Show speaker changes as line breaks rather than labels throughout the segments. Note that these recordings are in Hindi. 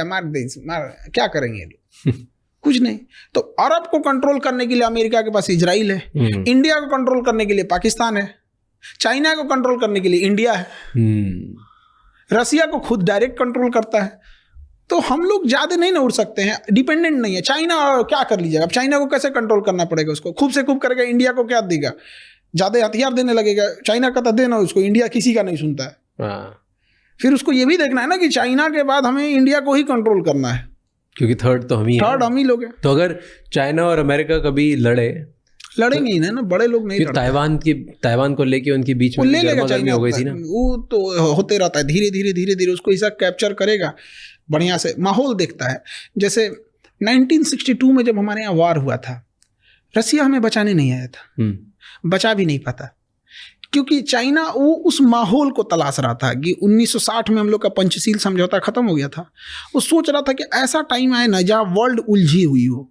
मार दे, मार, क्या करेंगे ये लोग? कुछ नहीं। तो अरब को कंट्रोल करने के लिए अमेरिका के पास इजराइल है, इंडिया को कंट्रोल करने के लिए पाकिस्तान है, चाइना को कंट्रोल करने के लिए इंडिया है, रसिया को खुद डायरेक्ट कंट्रोल करता है। तो हम लोग ज्यादा नहीं ना उड़ सकते हैं, डिपेंडेंट नहीं है। चाइना क्या कर लीजिएगा, अब चाइना को कैसे कंट्रोल करना पड़ेगा, उसको खूब से खूब करेगा, इंडिया को क्या देगा, ज्यादा हथियार देने लगेगा, चाइना का तो देना उसको, इंडिया किसी का नहीं सुनता है। फिर उसको ये भी देखना है ना कि चाइना के बाद हमें इंडिया को ही कंट्रोल करना है,
क्योंकि थर्ड तो हम ही
लोग हैं।
तो अगर चाइना और अमेरिका कभी लड़ेंगे
ही ना, बड़े लोग नहीं,
फिर ताइवान को लेके उनके बीच में गर्मागर्मी हो गई थी ना,
वो तो होते रहता है, धीरे धीरे उसको ऐसा कैप्चर करेगा, बढ़िया से माहौल देखता है। जैसे 1962 में जब हमारे यहाँ वार हुआ था, रसिया हमें बचाने नहीं आया था, बचा भी नहीं पाता, क्योंकि चाइना वो उस माहौल को तलाश रहा था कि 1960 में हम लोग का पंचशील समझौता खत्म हो गया था। वो सोच रहा था कि ऐसा टाइम आए ना जहाँ वर्ल्ड उलझी हुई हो।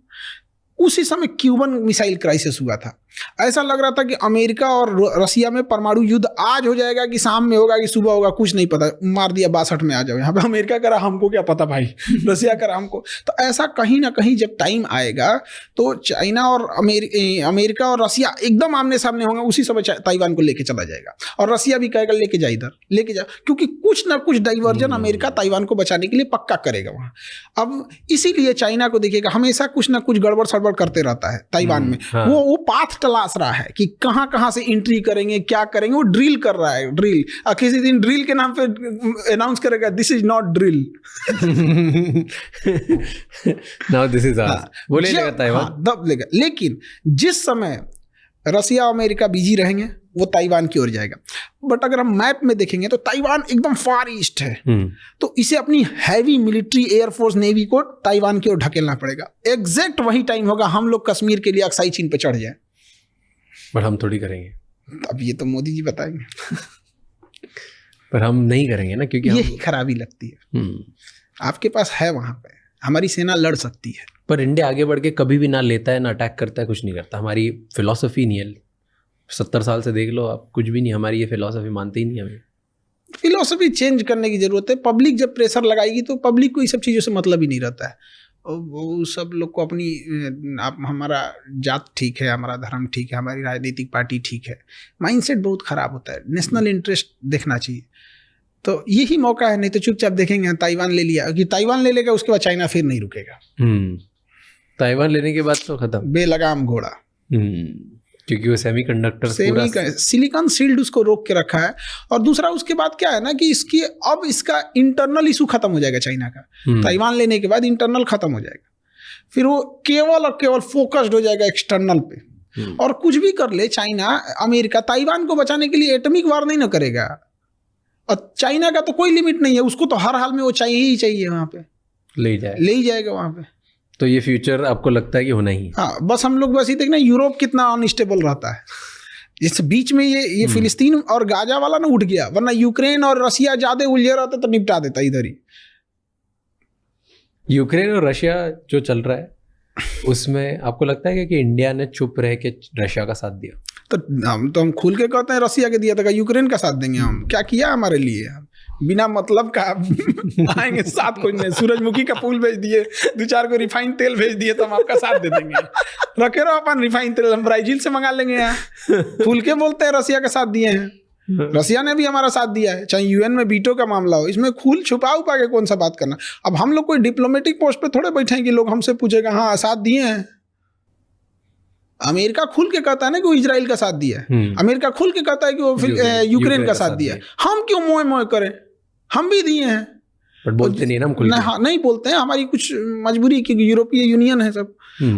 उसी समय क्यूबन मिसाइल क्राइसिस हुआ था। ऐसा लग रहा था कि अमेरिका और रसिया में परमाणु युद्ध आज हो जाएगा कि शाम में होगा कि सुबह होगा, कुछ नहीं पता, मार दिया 62 में आ जाओ। यहाँ पे अमेरिका करा, हमको क्या पता भाई, रसिया करा हमको। तो ऐसा कहीं ना कहीं जब टाइम आएगा तो चाइना और अमेरिका और रसिया एकदम आमने सामने होंगे, उसी समय ताइवान को लेके चला जाएगा और रसिया भी कहेगा लेके जा, इधर लेके जा, क्योंकि कुछ ना कुछ डाइवर्जन अमेरिका ताइवान को बचाने के लिए पक्का करेगा वहाँ। अब इसीलिए चाइना को देखिएगा, हमेशा कुछ ना कुछ गड़बड़ सड़बड़ करते रहता है ताइवान में। वो पाथ तलाश रहा है कि कहां से एंट्री करेंगे, क्या करेंगे, वो ड्रिल कर रहा है, ड्रिल। किसी दिन ड्रिल के नाम पे अनाउंस करेगा this is not drill,
now this is ours, वो ले लेगा ताइवान,
दब लेगा। लेकिन जिस समय रसिया अमेरिका बिजी रहेंगे वो ताइवान की ओर जाएगा। बट अगर हम मैप में देखेंगे तो ताइवान एकदम फार ईस्ट है, तो इसे अपनी हैवी मिलिट्री, एयरफोर्स, नेवी को ताइवान की ओर ढकेलना पड़ेगा। एग्जैक्ट वही टाइम होगा हम लोग कश्मीर के लिए अक्साई चीन पे चढ़ जाए,
पर हम थोड़ी करेंगे।
अब ये तो मोदी जी बताएंगे
पर हम नहीं करेंगे ना, क्योंकि
यही खराबी लगती है। आपके पास है, वहां पे हमारी सेना लड़ सकती है,
पर इंडिया आगे बढ़ के कभी भी ना लेता है, ना अटैक करता है, कुछ नहीं करता। हमारी फिलॉसफी नहीं है। 70 साल से देख लो आप, कुछ भी नहीं, हमारी ये फिलॉसफी मानते ही नहीं। हमें
फिलॉसफी चेंज करने की जरूरत है। पब्लिक जब प्रेशर लगाएगी तो पब्लिक को ये सब चीज़ों से मतलब ही नहीं रहता है। वो सब लोग को अपनी, हमारा जात ठीक है, हमारा धर्म ठीक है, हमारी राजनीतिक पार्टी ठीक है, माइंडसेट बहुत खराब होता है। नेशनल इंटरेस्ट देखना चाहिए। तो यही मौका है, नहीं तो चुपचाप देखेंगे ताइवान ले लिया, कि ताइवान ले लेगा उसके बाद चाइना फिर नहीं रुकेगा।
ताइवान लेने के बाद तो खत्म,
बेलगाम घोड़ा,
क्योंकि वो सेमीकंडक्टर,
सिलिकॉन शील्ड उसको रोक के रखा है। और दूसरा उसके बाद क्या है ना कि इसका इंटरनल इशू खत्म हो जाएगा चाइना का। ताइवान लेने के बाद इंटरनल खत्म हो जाएगा, फिर वो केवल और केवल फोकस्ड हो जाएगा एक्सटर्नल पे। और कुछ भी कर ले चाइना, अमेरिका ताइवान को बचाने के लिए एटॉमिक वार नहीं ना करेगा। और चाइना का तो कोई लिमिट नहीं है, उसको तो हर हाल में वो चाहिए ही चाहिए, वहां पे ले ही जाएगा वहां पे।
तो ये फ्यूचर आपको लगता है कि होना ही?
हाँ, बस हम लोग बस ये देखना यूरोप कितना अनस्टेबल रहता है। इस बीच में ये फिलिस्तीन और गाजा वाला ना उठ गया, वरना यूक्रेन और रशिया ज्यादा उलझे रहता तो निपटा देता इधर ही।
यूक्रेन और रशिया जो चल रहा है उसमें आपको लगता है कि इंडिया ने चुप रह के रशिया का साथ दिया?
तो हम खुल के कहते हैं रसिया के दिया था, यूक्रेन का साथ देंगे हम? क्या किया हमारे लिए? बिना मतलब का आएंगे साथ, कुछ नहीं, सूरजमुखी का फूल भेज दिए, 2-4 को रिफाइंड तेल भेज दिए तो हम आपका साथ दे देंगे। रखे रहो अपन रिफाइंड तेल, हम ब्राजील से मंगा लेंगे। यहाँ खुल के बोलते हैं रसिया का साथ दिए हैं, रसिया ने भी हमारा साथ दिया है, चाहे यूएन में वीटो का मामला हो। इसमें खुल छुपा के कौन सा बात करना? अब हम लोग कोई डिप्लोमेटिक पोस्ट पे थोड़े बैठे हैं कि लोग हमसे पूछेगा हाँ साथ दिए हैं। अमेरिका खुल के कहता है ना कि वो इजराइल का साथ दिया है, अमेरिका खुल के कहता है कि वो यूक्रेन का साथ दिया है। हम क्यों मोए मोए करें? हम भी दिए हैं,
बट बोलते नहीं ना, हम खुल के
नहीं बोलते हैं। हमारी कुछ मजबूरी, क्योंकि यूरोपीय यूनियन है सब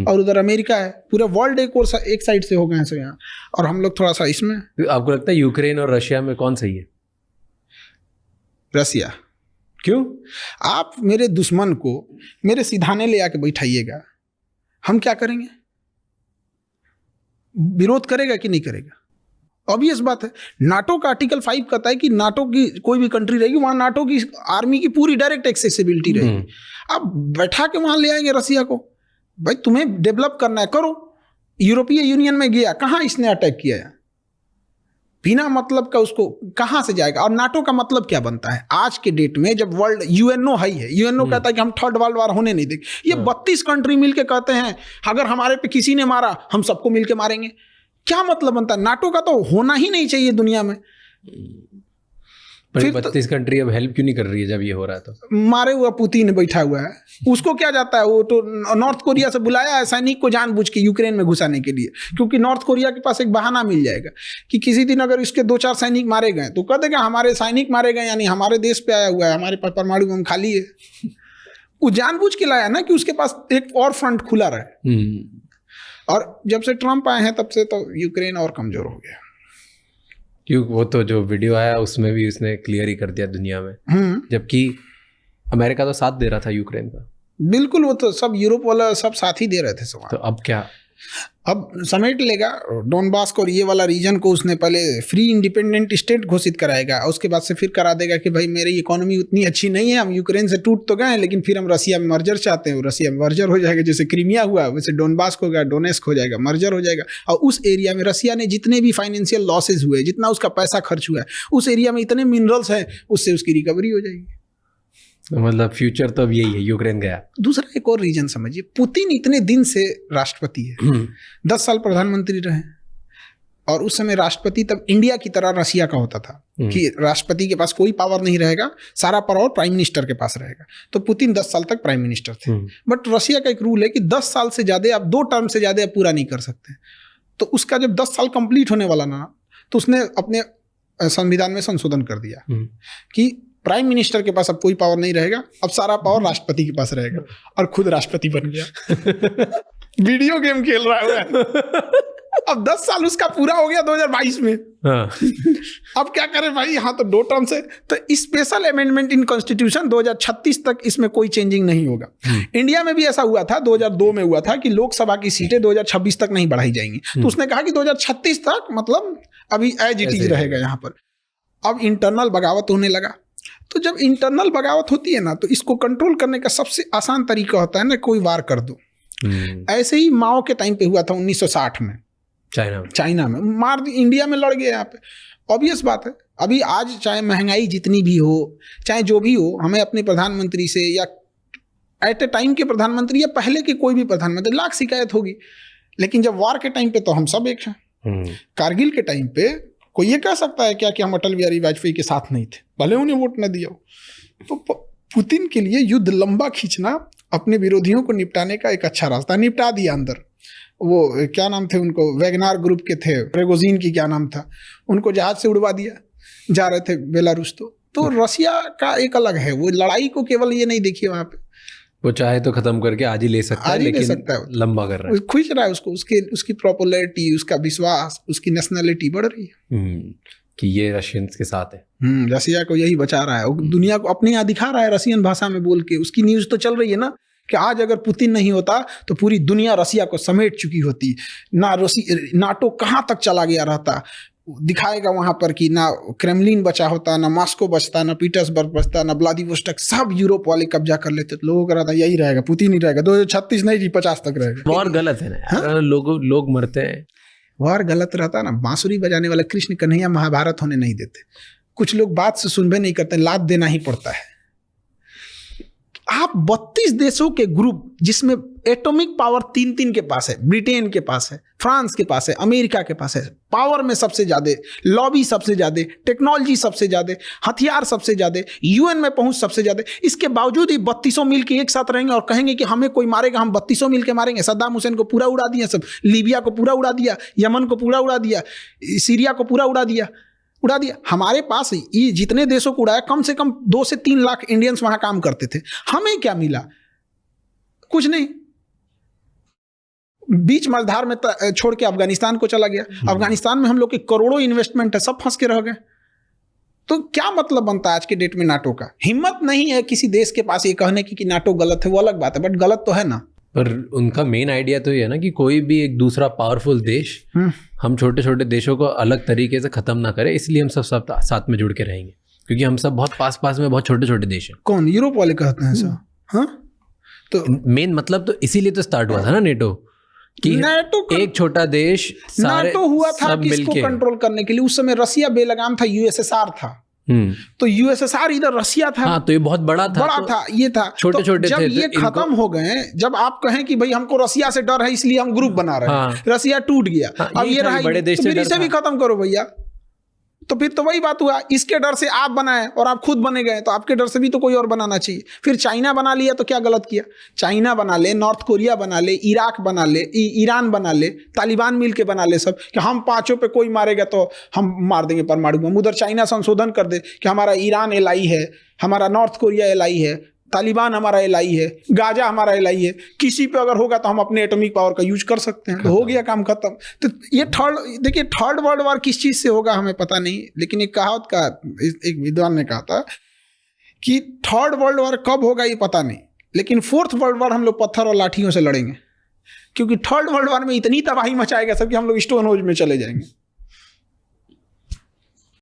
और उधर अमेरिका है, पूरा वर्ल्ड एक साइड से हो गए हैं सब यहाँ, और हम लोग थोड़ा सा इसमें।
आपको लगता है यूक्रेन और रशिया में कौन सही है?
रसिया।
क्यों? आप
मेरे दुश्मन को मेरे सिधाने ले आके बैठाइएगा, हम क्या करेंगे? विरोध करेगा कि नहीं करेगा? ऑब्वियस बात है। नाटो का आर्टिकल 5 कहता है कि नाटो की कोई भी कंट्री रहेगी वहां नाटो की आर्मी की पूरी डायरेक्ट एक्सेसिबिलिटी रहेगी। अब बैठा के वहां ले आएंगे रसिया को, भाई तुम्हें डेवलप करना है करो। यूरोपीय यूनियन में गया, कहाँ इसने अटैक किया है? बिना मतलब का उसको कहाँ से जाएगा? और नाटो का मतलब क्या बनता है आज के डेट में, जब वर्ल्ड यूएनओ है, यूएनओ कहता है कि हम थर्ड वर्ल्ड वार होने नहीं देंगे। ये 32 कंट्री मिलके कहते हैं अगर हमारे पे किसी ने मारा हम सबको मिलके मारेंगे। क्या मतलब बनता है? नाटो का तो होना ही नहीं चाहिए दुनिया में।
फिर 32 कंट्री अब हेल्प क्यों नहीं कर रही है जब ये हो रहा है? तो
मारे हुआ पुतिन बैठा हुआ है, उसको क्या जाता है? वो तो नॉर्थ कोरिया से बुलाया है सैनिक को जानबूझ के यूक्रेन में घुसाने के लिए, क्योंकि नॉर्थ कोरिया के पास एक बहाना मिल जाएगा कि किसी दिन अगर इसके 2-4 सैनिक मारे गए तो कह देगा हमारे सैनिक मारे गए, यानी हमारे देश पे आया हुआ है, हमारे पास परमाणु बम खाली है। वो जानबूझ के लाया ना कि उसके पास एक और फ्रंट खुला रहे। और जब से ट्रम्प आए हैं तब से तो यूक्रेन और कमजोर हो गया।
क्यों? वो तो जो वीडियो आया उसमें भी उसने क्लियर ही कर दिया दुनिया में, जबकि अमेरिका तो साथ दे रहा था यूक्रेन का।
बिल्कुल, वो तो सब यूरोप वाला सब साथ ही दे रहे थे सब।
तो अब क्या?
अब समेट लेगा डोनबास को और ये वाला रीजन को। उसने पहले फ्री इंडिपेंडेंट स्टेट घोषित कराएगा, उसके बाद से फिर करा देगा कि भाई मेरी इकोनॉमी उतनी अच्छी नहीं है, हम यूक्रेन से टूट तो गए लेकिन फिर हम रसिया में मर्जर चाहते हैं। रसिया में मर्जर हो जाएगा, जैसे क्रीमिया हुआ वैसे डोनबास हो गया, डोनेस्क हो जाएगा, मर्जर हो जाएगा। और उस एरिया में रसिया ने जितने भी फाइनेंशियल लॉसेज हुए, जितना उसका पैसा खर्च हुआ है, उस एरिया में इतने मिनरल्स हैं, उससे उसकी रिकवरी हो जाएगी।
मतलब फ्यूचर तो अब यही है, यूक्रेन गया।
दूसरा एक और रीजन समझिए, पुतिन इतने दिन से राष्ट्रपति है, 10 साल प्रधानमंत्री रहे, और उस समय राष्ट्रपति तब इंडिया की तरह रसिया का होता था कि राष्ट्रपति के पास कोई पावर नहीं रहेगा, सारा पावर प्राइम मिनिस्टर के पास रहेगा। तो पुतिन 10 साल तक प्राइम मिनिस्टर थे। बट रसिया का एक रूल है कि 10 साल से ज्यादा आप 2 टर्म से ज्यादा पूरा नहीं कर सकते। तो उसका जब 10 साल कंप्लीट होने वाला ना, तो उसने अपने संविधान में संशोधन कर दिया कि प्राइम मिनिस्टर के पास अब कोई पावर नहीं रहेगा, अब सारा पावर राष्ट्रपति के पास रहेगा। और खुद राष्ट्रपति बन गया। वीडियो गेम खेल रहा है। अब 10 साल उसका पूरा हो गया 2022 में। अब क्या करे भाई, यहाँ तो 2 टर्म से। तो स्पेशल अमेंडमेंट इन कॉन्स्टिट्यूशन 2036 तक इसमें कोई चेंजिंग नहीं होगा। इंडिया में भी ऐसा हुआ था, 2002 में हुआ था कि लोकसभा की सीटें 2026 तक नहीं बढ़ाई जाएंगी। तो उसने कहा कि 2036 तक मतलब अभी एज इट इज रहेगा यहाँ पर। अब इंटरनल बगावत होने लगा। तो जब इंटरनल बगावत होती है ना, तो इसको कंट्रोल करने का सबसे आसान तरीका होता है ना, कोई वार कर दो। ऐसे ही माओ के टाइम पे हुआ था 1960 में चाइना में मार दी, इंडिया में लड़ गए यहाँ पे। ऑब्वियस बात है, अभी आज चाहे महंगाई जितनी भी हो, चाहे जो भी हो, हमें अपने प्रधानमंत्री से या एट ए टाइम के प्रधानमंत्री या पहले के कोई भी प्रधानमंत्री लाख शिकायत होगी। लेकिन जब वार के टाइम पे तो हम सब एक हैं। कारगिल के टाइम पे कोई ये कह सकता है क्या कि हम अटल बिहारी वाजपेयी के साथ नहीं थे, भले उन्हें वोट न दिया हो। तो पुतिन के लिए युद्ध लंबा खींचना अपने विरोधियों को निपटाने का एक अच्छा रास्ता। निपटा दिया अंदर। वो क्या नाम थे उनको, वैगनार ग्रुप के थे, प्रेगोजिन की क्या नाम था, उनको जहाज से उड़वा दिया, जा रहे थे बेलारूस। तो रसिया का एक अलग है, वो लड़ाई को केवल ये नहीं देखिए वहाँ पे,
वो चाहे तो खत्म करके आज ही ले सकता है, लेकिन लंबा कर रहा है,
खुश रहा है उसको, उसकी पॉपुलैरिटी, उसका विश्वास, उसकी नेशनलिटी बढ़ रही है
कि ये रशियंस के साथ है।
रसिया को यही बचा रहा है, वो दुनिया को अपने यहाँ दिखा रहा है रसियन भाषा में बोल के। उसकी न्यूज़ तो चल रही है ना कि आज अगर पुतिन नहीं होता तो पूरी दुनिया रसिया को समेट चुकी होती ना। नाटो कहाँ तक चला गया रहता, दिखाएगा वहां पर कि ना क्रेमलिन बचा होता, ना मॉस्को बचता, ना पीटर्सबर्ग बचता, ना व्लादिवोस्टोक, सब यूरोप वाले कब्जा कर लेते। तो लोगों का रहता यही रहेगा, पुतिन ही रहेगा, 2036 नहीं जी 50 तक रहेगा।
वॉर गलत है ना, लोग मरते हैं।
वॉर गलत रहता ना, बांसुरी बजाने वाले कृष्ण कन्हैया महाभारत होने नहीं देते। कुछ लोग बात से सुनबे नहीं करते, लात देना ही पड़ता है। आप 32 देशों के ग्रुप जिसमें एटॉमिक पावर 3 के पास है, ब्रिटेन के पास है, फ्रांस के पास है, अमेरिका के पास है, पावर में सबसे ज्यादा, लॉबी सबसे ज्यादा, टेक्नोलॉजी सबसे ज्यादा, हथियार सबसे ज्यादा, यूएन में पहुंच सबसे ज्यादा। इसके बावजूद ही 3200 मिल के एक साथ रहेंगे और कहेंगे कि हमें कोई मारेगा, हम 3200 मिल के मारेंगे। सद्दाम हुसैन को पूरा उड़ा दिया, सब लीबिया को पूरा उड़ा दिया, यमन को पूरा उड़ा दिया, सीरिया को पूरा उड़ा दिया। हमारे पास ये जितने देशों को उड़ाया, कम से कम 2 से 3 लाख इंडियंस वहां काम करते थे। हमें क्या मिला? कुछ नहीं। बीच मझधार में छोड़ के अफगानिस्तान को चला गया। अफगानिस्तान में हम लोग के करोड़ों इन्वेस्टमेंट है, सब फंस के रह गए। तो क्या मतलब बनता है आज के डेट में नाटो का? हिम्मत नहीं है किसी देश के पास ये कहने की कि नाटो गलत है, वो अलग बात है, बट गलत तो है ना।
पर उनका मेन आइडिया तो ये है ना कि कोई भी एक दूसरा पावरफुल देश हम छोटे छोटे देशों को अलग तरीके से खत्म ना करे, इसलिए हम सब साथ में जुड़ के रहेंगे, क्योंकि हम सब बहुत पास में बहुत छोटे छोटे देश हैं।
कौन? यूरोप वाले कहते हैं ऐसा? हाँ,
तो मेन मतलब तो इसीलिए तो स्टार्ट हुआ था ना नेटो, कि
NATO
एक छोटा देश सारे
NATO हुआ था
सब
किसको
मिलके
कंट्रोल करने के लिए। उस समय रसिया बेलगाम था, यूएसएसआर था। तो यूएसएसआर इधर रसिया था।
हाँ, तो ये बहुत बड़ा था,
बड़ा
तो
था, ये था
छोटे छोटे
जब
थे,
ये
तो
खत्म हो गए, जब आप कहें कि भाई हमको रसिया से डर है इसलिए हम ग्रुप बना रहे हैं, रसिया टूट गया, अब ये रहा,
बड़े देश
तो फिर इसे भी खत्म करो भैया। तो फिर तो वही बात हुआ, इसके डर से आप बनाए और आप खुद बने गए, तो आपके डर से भी तो कोई और बनाना चाहिए। फिर चाइना बना लिया तो क्या गलत किया? चाइना बना ले, नॉर्थ कोरिया बना ले, इराक बना ले, ईरान बना ले, तालिबान मिल के बना ले सब, कि हम पांचों पे कोई मारेगा तो हम मार देंगे परमाणु बम। उधर चाइना संशोधन कर दे कि हमारा ईरान एलआई है, हमारा नॉर्थ कोरिया एलआई है, तालिबान हमारा एलआई है, गाजा हमारा एलआई है, किसी पे अगर होगा तो हम अपने एटॉमिक पावर का यूज कर सकते हैं, तो हो गया काम खत्म। तो ये देखिए थर्ड वर्ल्ड वॉर किस चीज से होगा हमें पता नहीं, लेकिन एक कहावत का एक विद्वान ने कहा था कि थर्ड वर्ल्ड वॉर कब होगा ये पता नहीं, लेकिन फोर्थ वर्ल्ड वॉर हम लोग पत्थर और लाठियों से लड़ेंगे, क्योंकि थर्ड वर्ल्ड वॉर में इतनी तबाही मचाएगा सब कि हम लोग स्टोन होज में चले जाएंगे।